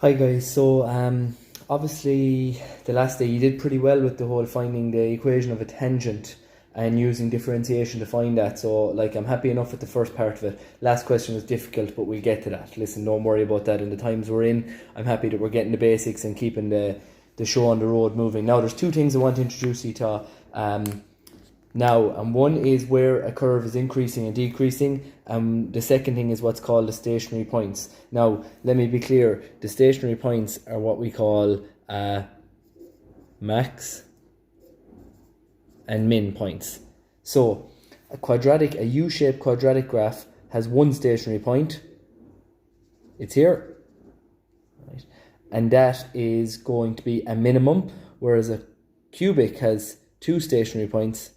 Hi guys, so obviously the last day you did pretty well with the whole finding the equation of a tangent and using differentiation to find that. So like I'm happy enough with the first part of it. Last question was difficult, but we'll get to that. Listen, don't worry about that. In the times we're in, I'm happy that we're getting the basics and keeping the show on the road moving. Now there's two things I want to introduce you to now, and one is where a curve is increasing and decreasing, and the second thing is what's called the stationary points. Now let me be clear, the stationary points are what we call max and min points. So a U-shaped quadratic graph has one stationary point, it's here, right? And that is going to be a minimum, whereas a cubic has two stationary points,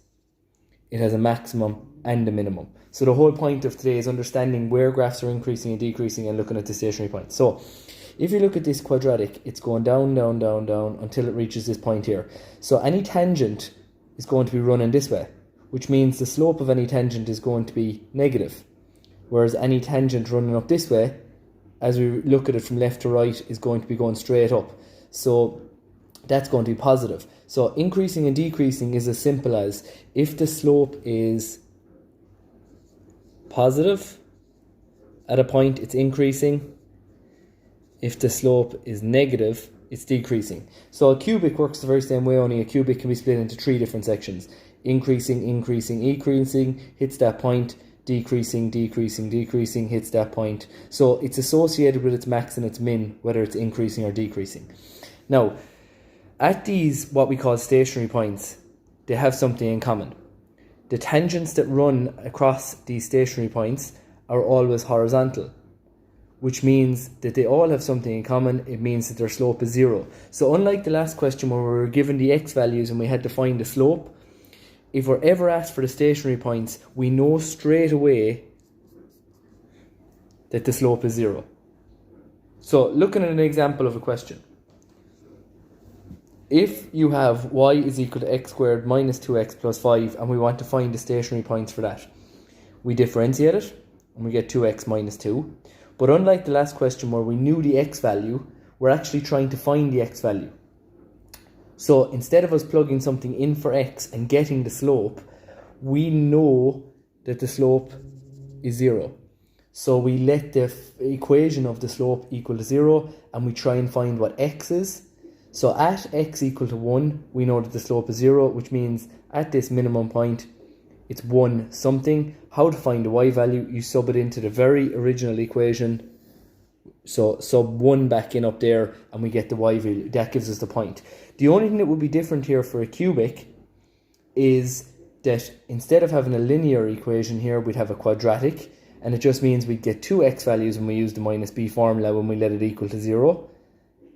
it has a maximum and a minimum. So the whole point of today is understanding where graphs are increasing and decreasing and looking at the stationary points. So if you look at this quadratic, it's going down, down, down, down until it reaches this point here. So any tangent is going to be running this way, which means the slope of any tangent is going to be negative. Whereas any tangent running up this way, as we look at it from left to right, is going to be going straight up. So that's going to be positive. So increasing and decreasing is as simple as if the slope is positive at a point, it's increasing. If the slope is negative, it's decreasing. So a cubic works the very same way, only a cubic can be split into three different sections. Increasing, increasing, increasing, hits that point, decreasing, decreasing, decreasing, hits that point. So it's associated with its max and its min, whether it's increasing or decreasing. Now, at these, what we call stationary points, they have something in common. The tangents that run across these stationary points are always horizontal, which means that they all have something in common. It means that their slope is zero. So unlike the last question where we were given the x values and we had to find the slope, if we're ever asked for the stationary points, we know straight away that the slope is zero. So looking at an example of a question. If you have y is equal to x squared minus 2x plus 5 and we want to find the stationary points for that, we differentiate it and we get 2x minus 2. But unlike the last question where we knew the x value, we're actually trying to find the x value. So instead of us plugging something in for x and getting the slope, we know that the slope is 0. So we let the equation of the slope equal to 0 and we try and find what x is. So at x equal to 1, we know that the slope is 0, which means at this minimum point, it's 1 something. How to find the y value? You sub it into the very original equation. So sub 1 back in up there, and we get the y value. That gives us the point. The only thing that would be different here for a cubic is that instead of having a linear equation here, we'd have a quadratic. And it just means we'd get two x values when we use the minus b formula when we let it equal to 0.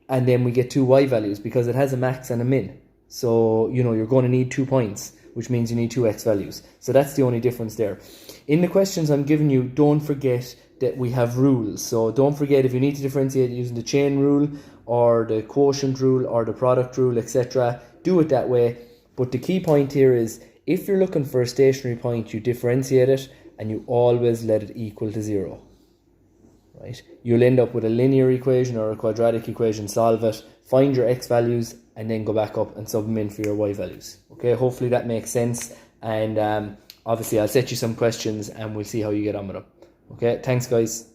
And then we get two y values because it has a max and a min. So, you're going to need 2 points, which means you need two x values. So that's the only difference there. In the questions I'm giving you, don't forget that we have rules. So don't forget, if you need to differentiate using the chain rule or the quotient rule or the product rule, etc., do it that way. But the key point here is if you're looking for a stationary point, you differentiate it and you always let it equal to 0. Right? You'll end up with a linear equation or a quadratic equation, solve it, find your x values, and then go back up and sub them in for your y values. Okay, hopefully that makes sense. And obviously I'll set you some questions and we'll see how you get on with them. Okay, thanks guys.